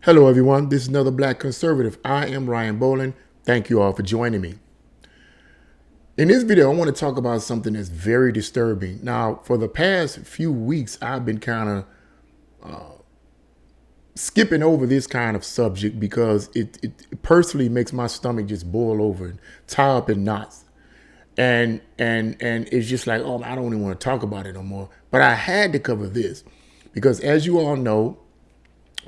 Hello, everyone. This is another Black Conservative. I am Ryan Bolin. Thank you all for joining me. In this video, I want to talk about something that's very disturbing. Now, for the past few weeks, I've been kind of skipping over this kind of subject because it personally makes my stomach just boil over and tie up in knots. And it's just like, oh, I don't even want to talk about it no more. But I had to cover this because, as you all know,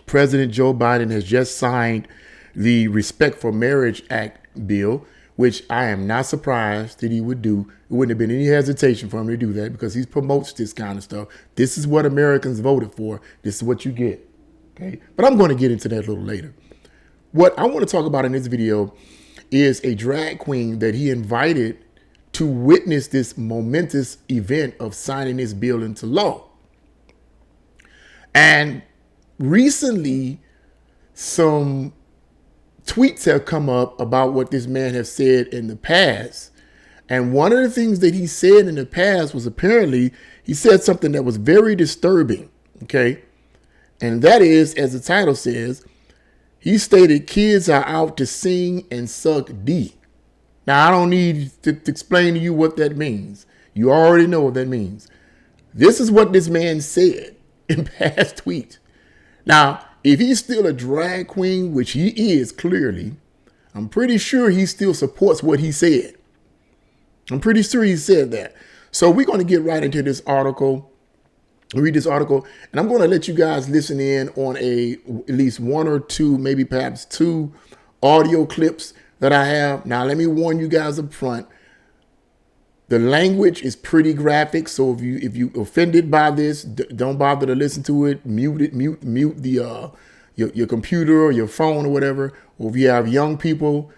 President Joe Biden has just signed the Respect for Marriage Act bill, which I am not surprised that he would do. It wouldn't have been any hesitation for him to do that because he promotes this kind of stuff. This is what Americans voted for. This is what you get. Okay. But I'm going to get into that a little later. What I want to talk about in this video is a drag queen that he invited to witness this momentous event of signing this bill into law. And recently, some tweets have come up about what this man has said in the past. And one of the things that he said in the past was apparently he said something that was very disturbing. Okay. And that is, as the title says, he stated kids are out to sing and suck D. Now, I don't need to explain to you what that means. You already know what that means. This is what this man said in past tweets. Now, if he's still a drag queen, which he is clearly, I'm pretty sure he still supports what he said. I'm pretty sure he said that. So we're going to get right into this article, read this article, and I'm going to let you guys listen in on at least one or two, maybe perhaps two audio clips that I have. Now, let me warn you guys up front. The language is pretty graphic, so if you offended by this, don't bother to listen to it. Mute it. Mute the your computer or your phone or whatever. Or if you have young people,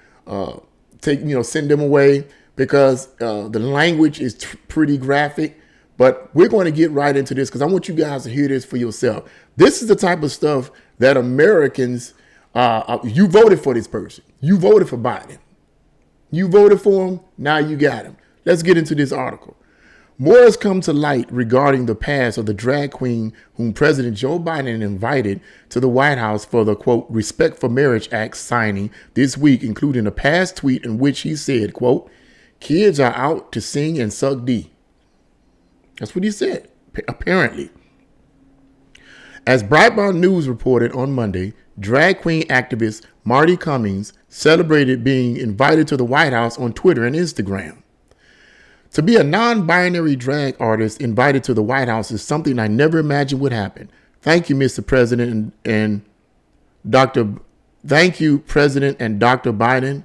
send them away because the language is pretty graphic. But we're going to get right into this because I want you guys to hear this for yourself. This is the type of stuff that Americans. You voted for this person. You voted for Biden. You voted for him. Now you got him. Let's get into this article. More has come to light regarding the past of the drag queen whom President Joe Biden invited to the White House for the, quote, Respect for Marriage Act signing this week, including a past tweet in which he said, quote, kids are out to sing and suck D. That's what he said, apparently. As Breitbart News reported on Monday, drag queen activist Marty Cummings celebrated being invited to the White House on Twitter and Instagram. To be a non-binary drag artist invited to the White House is something I never imagined would happen. Thank you, Mr. President and Dr. Thank you, President and Dr. Biden,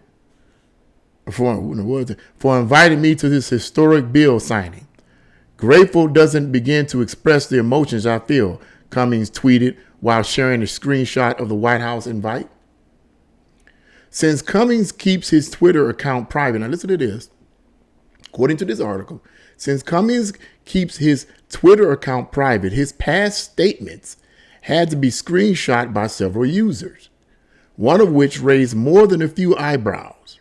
for inviting me to this historic bill signing. Grateful doesn't begin to express the emotions I feel, Cummings tweeted while sharing a screenshot of the White House invite. Since Cummings keeps his Twitter account private, now listen to this. According to this article, since Cummings keeps his Twitter account private, his past statements had to be screenshot by several users, one of which raised more than a few eyebrows.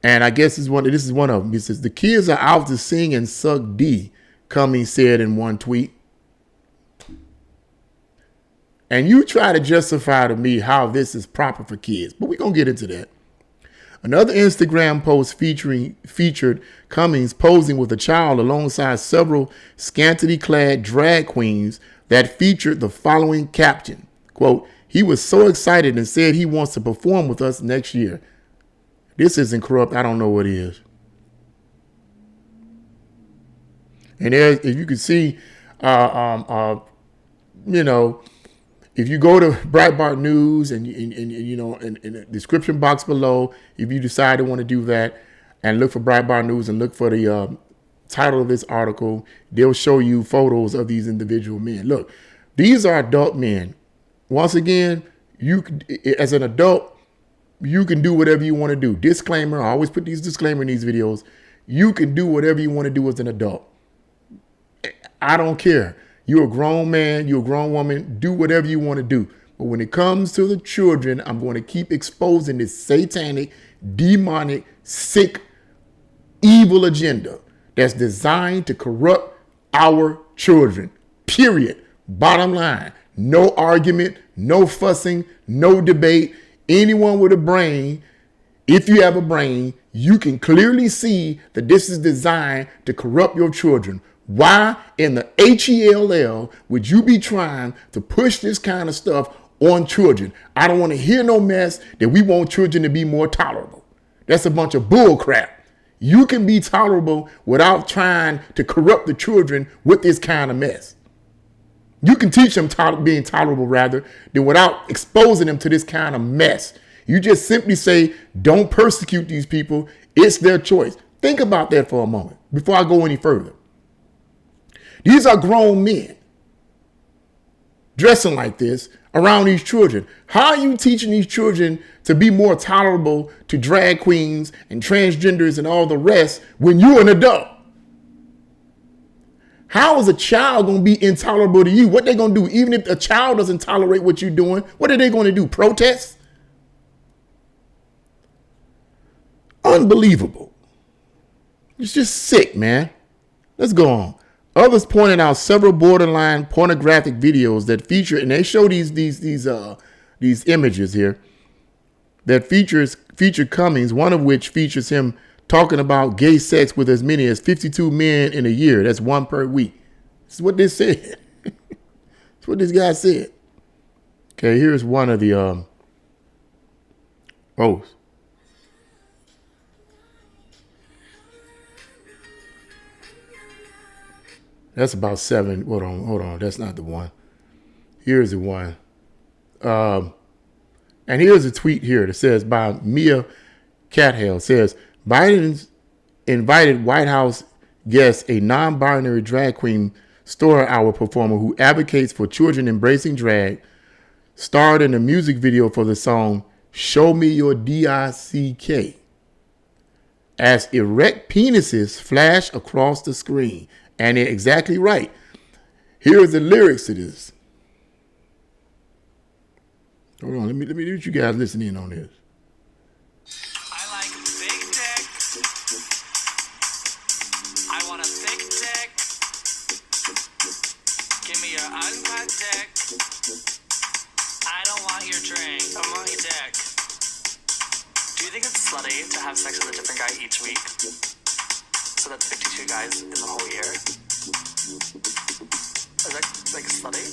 And I guess this is one of them. He says, the kids are out to sing and suck D, Cummings said in one tweet. And you try to justify to me how this is proper for kids, but we're going to get into that. Another Instagram post featured Cummings posing with a child alongside several scantily clad drag queens that featured the following caption, quote, he was so excited and said he wants to perform with us next year. This isn't corrupt. I don't know what is. And there, if you can see, if you go to Breitbart News and in the description box below, if you decide to want to do that and look for Breitbart News and look for the title of this article, they'll show you photos of these individual men. Look, these are adult men. Once again, you as an adult, you can do whatever you want to do. Disclaimer, I always put these disclaimers in these videos. You can do whatever you want to do as an adult. I don't care. You're a grown man, you're a grown woman, do whatever you want to do. But when it comes to the children, I'm going to keep exposing this satanic, demonic, sick, evil agenda that's designed to corrupt our children. Period. Bottom line. no argument, no fussing, no debate. Anyone with a brain, if you have a brain, you can clearly see that this is designed to corrupt your children. Why in the HELL would you be trying to push this kind of stuff on children? I don't want to hear no mess that we want children to be more tolerable. That's a bunch of bull crap. You can be tolerable without trying to corrupt the children with this kind of mess. You can teach them being tolerable rather than without exposing them to this kind of mess. You just simply say, don't persecute these people. It's their choice. Think about that for a moment before I go any further. These are grown men dressing like this around these children. How are you teaching these children to be more tolerable to drag queens and transgenders and all the rest when you're an adult? How is a child going to be intolerable to you? What they going to do? Even if a child doesn't tolerate what you're doing, what are they going to do? Protest? Unbelievable. It's just sick, man. Let's go on. Others pointed out several borderline pornographic videos that feature, and they show these images here that feature Cummings, one of which features him talking about gay sex with as many as 52 men in a year. That's one per week. This is what they said. That's what this guy said. Okay, here's one of the That's about 7. Hold on. That's not the one. Here's the one. And here's a tweet here that says by Mia Cathell, says Biden's invited Whitehouse guest, a non-binary drag queen store hour performer who advocates for children embracing drag, starred in a music video for the song Show Me Your DICK, as erect penises flash across the screen. And they're exactly right. Here is the lyrics to this. Hold on, let me let you guys listen in on this. I like big dick. I want a thick dick. Give me your uncut dick. I don't want your drink. I want your dick. Do you think it's slutty to have sex with a different guy each week? So that's 52 guys in the whole year. Is that like slutty?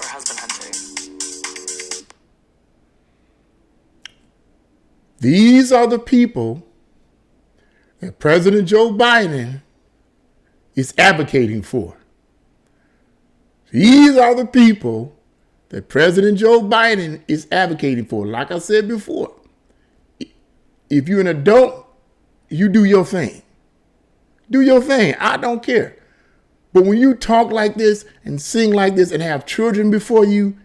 Or husband hunting? These are the people that President Joe Biden is advocating for. These are the people that President Joe Biden is advocating for. Like I said before, if you're an adult, you do your thing. Do your thing. I don't care. But when you talk like this and sing like this and have children before you,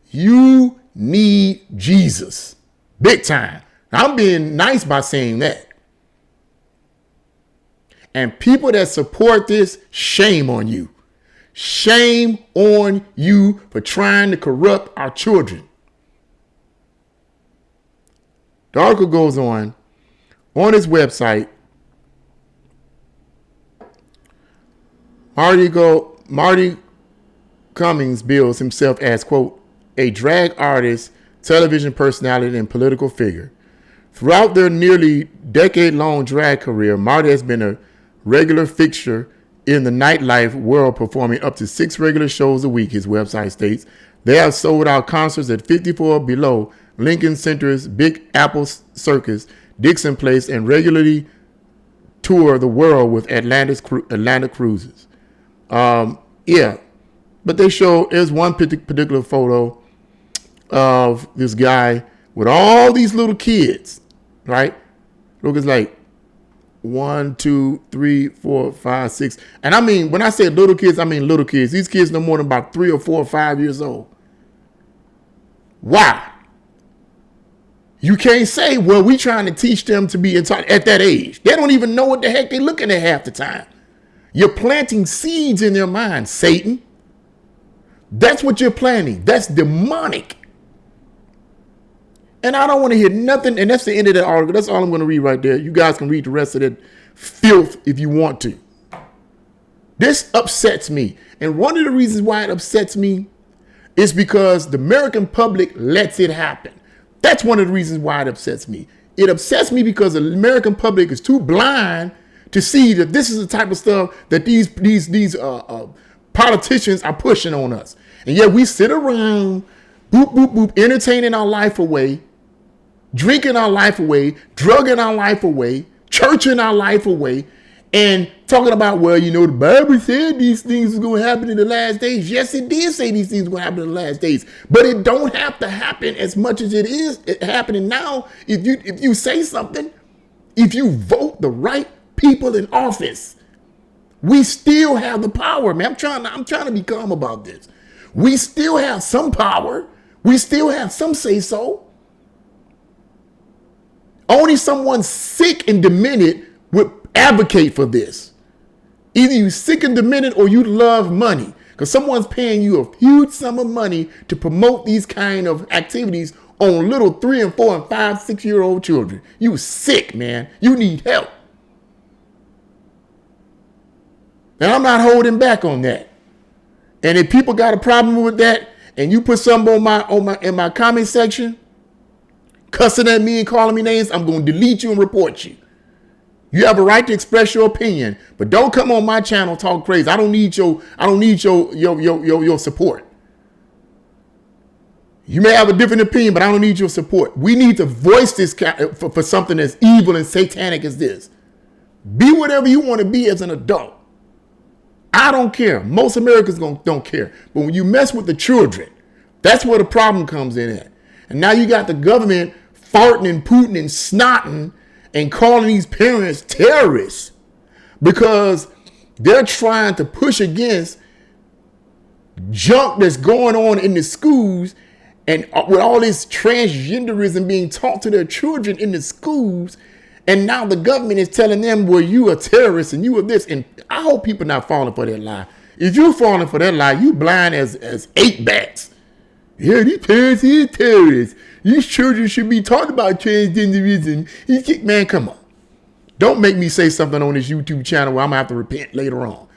you need Jesus. Big time. I'm being nice by saying that. And people that support this, shame on you. Shame on you for trying to corrupt our children. The article goes on his website. Marty Cummings bills himself as, quote, a drag artist, television personality, and political figure. Throughout their nearly decade-long drag career, Marty has been a regular fixture in the nightlife world, performing up to 6 regular shows a week, his website states. They have sold out concerts at 54 Below, Lincoln Center's Big Apple Circus, Dixon Place, and regularly tour the world with Atlanta Cruises. But they show, there's one particular photo of this guy with all these little kids, right? Look, it's like 1, 2, 3, 4, 5, 6. And I mean, when I say little kids, I mean little kids. These kids no more than about 3 or 4 or 5 years old. Why? You can't say, well, we trying to teach them to be at that age. They don't even know what the heck they're looking at half the time. You're planting seeds in their mind, Satan. That's what you're planting. That's demonic. And I don't want to hear nothing. And that's the end of that article. That's all I'm going to read right there. You guys can read the rest of that filth if you want to. This upsets me. And one of the reasons why it upsets me is because the American public lets it happen. That's one of the reasons why it upsets me. It upsets me because the American public is too blind to see that this is the type of stuff that these politicians are pushing on us. And yet we sit around, boop, boop, boop, entertaining our life away, drinking our life away, drugging our life away, churching our life away, and talking about, well, you know, the Bible said these things are going to happen in the last days. Yes, it did say these things are going to happen in the last days. But it don't have to happen as much as it is happening now. If you say something, if you vote the right people in office, we still have the power, man. I'm trying to be calm about this. We still have some power. We still have some say so. Only someone sick and demented would advocate for this. Either you sick and demented or you love money, because someone's paying you a huge sum of money to promote these kind of activities on little 3 and 4 and 5, 6-year-old children. You sick, man. You need help. And I'm not holding back on that. And if people got a problem with that, and you put something in my comment section, cussing at me and calling me names, I'm going to delete you and report you. You have a right to express your opinion, but don't come on my channel talk crazy. I don't need your support. You may have a different opinion, but I don't need your support. We need to voice this for something as evil and satanic as this. Be whatever you want to be as an adult. I don't care. Most Americans don't care. But when you mess with the children, that's where the problem comes in at. And now you got the government farting and pooting and snotting and calling these parents terrorists because they're trying to push against junk that's going on in the schools, and with all this transgenderism being taught to their children in the schools. And now the government is telling them, well, you a terrorist and you are this. And I hope people not falling for that lie. If you're falling for that lie, you blind as 8 bats. Yeah, these parents are terrorists. These children should be taught about transgenderism. Man, come on. Don't make me say something on this YouTube channel where I'm going to have to repent later on.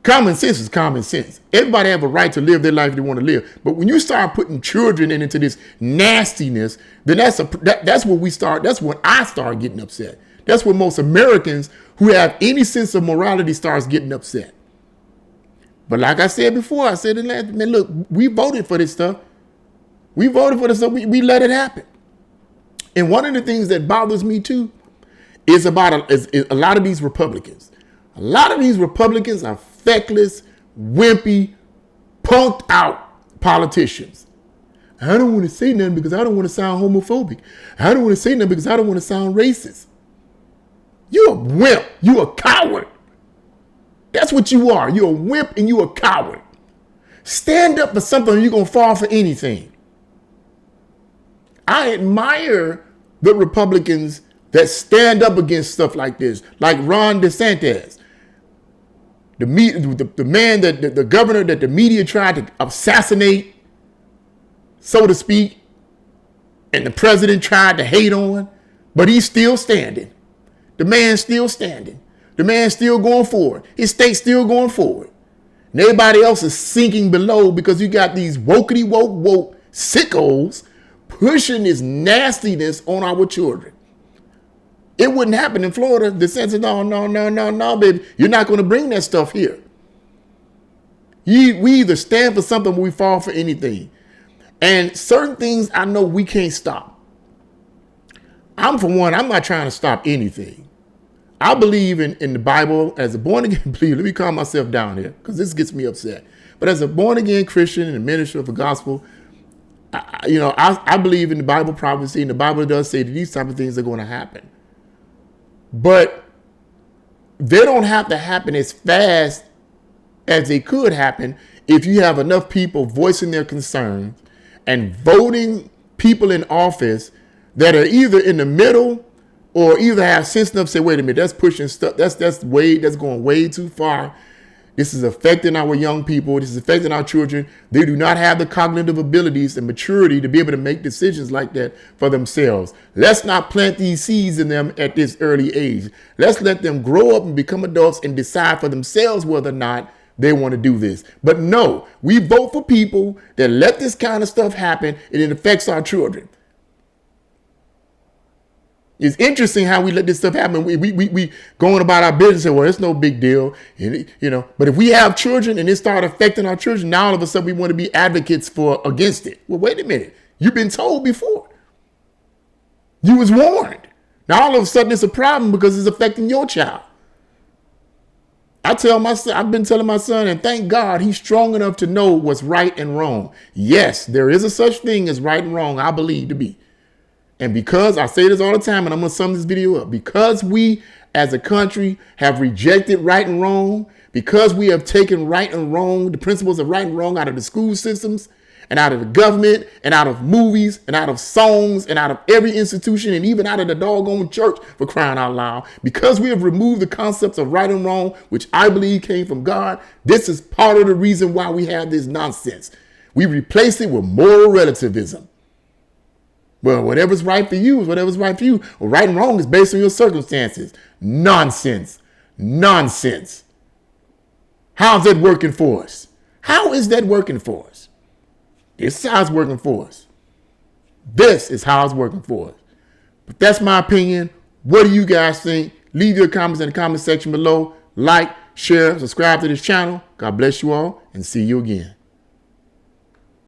Common sense is common sense. Everybody have a right to live their life they want to live. But when you start putting children into this nastiness, then that's where we start. That's when I start getting upset. That's when most Americans who have any sense of morality starts getting upset. But like I said before, I said, man, look, we voted for this stuff. We voted for this stuff. We let it happen. And one of the things that bothers me too is about a lot of these Republicans. A lot of these Republicans are feckless, wimpy, punked out politicians. I don't want to say nothing because I don't want to sound homophobic. I don't want to say nothing because I don't want to sound racist. You're a wimp. You're a coward. That's what you are. You're a wimp and you're a coward. Stand up for something or you're going to fall for anything. I admire the Republicans that stand up against stuff like this, like Ron DeSantis. The man that the governor that the media tried to assassinate, so to speak, and the president tried to hate on, but he's still standing. The man's still standing. The man's still going forward. His state's still going forward. And everybody else is sinking below because you got these wokey woke sickos pushing this nastiness on our children. It wouldn't happen in Florida. The sense of no, baby. You're not going to bring that stuff here. We either stand for something or we fall for anything. And certain things I know we can't stop. I'm not trying to stop anything. I believe in the Bible as a born again believer. Let me calm myself down here because this gets me upset. But as a born again Christian and a minister of the gospel, I believe in the Bible prophecy, and the Bible does say that these type of things are going to happen. But they don't have to happen as fast as they could happen if you have enough people voicing their concerns and voting people in office that are either in the middle or either have sense enough to say, wait a minute, that's pushing stuff. That's going way too far. This is affecting our young people. This is affecting our children. They do not have the cognitive abilities and maturity to be able to make decisions like that for themselves. Let's not plant these seeds in them at this early age. Let's let them grow up and become adults and decide for themselves whether or not they want to do this. But no, we vote for people that let this kind of stuff happen, and it affects our children. It's interesting how we let this stuff happen. We going about our business and, well, it's no big deal. And, but if we have children and it start affecting our children, now all of a sudden we want to be advocates against it. Well, wait a minute. You've been told before. You was warned. Now all of a sudden it's a problem because it's affecting your child. I've been telling my son, and thank God he's strong enough to know what's right and wrong. Yes, there is a such thing as right and wrong, I believe to be. And because I say this all the time, and I'm going to sum this video up, because we as a country have rejected right and wrong, because we have taken right and wrong, the principles of right and wrong out of the school systems and out of the government and out of movies and out of songs and out of every institution and even out of the doggone church, for crying out loud, because we have removed the concepts of right and wrong, which I believe came from God, this is part of the reason why we have this nonsense. We replaced it with moral relativism. Well, whatever's right for you is whatever's right for you. Well, right and wrong is based on your circumstances. Nonsense. Nonsense. How's that working for us? How is that working for us? This is how it's working for us. This is how it's working for us. But that's my opinion. What do you guys think? Leave your comments in the comment section below. Like, share, subscribe to this channel. God bless you all, and see you again.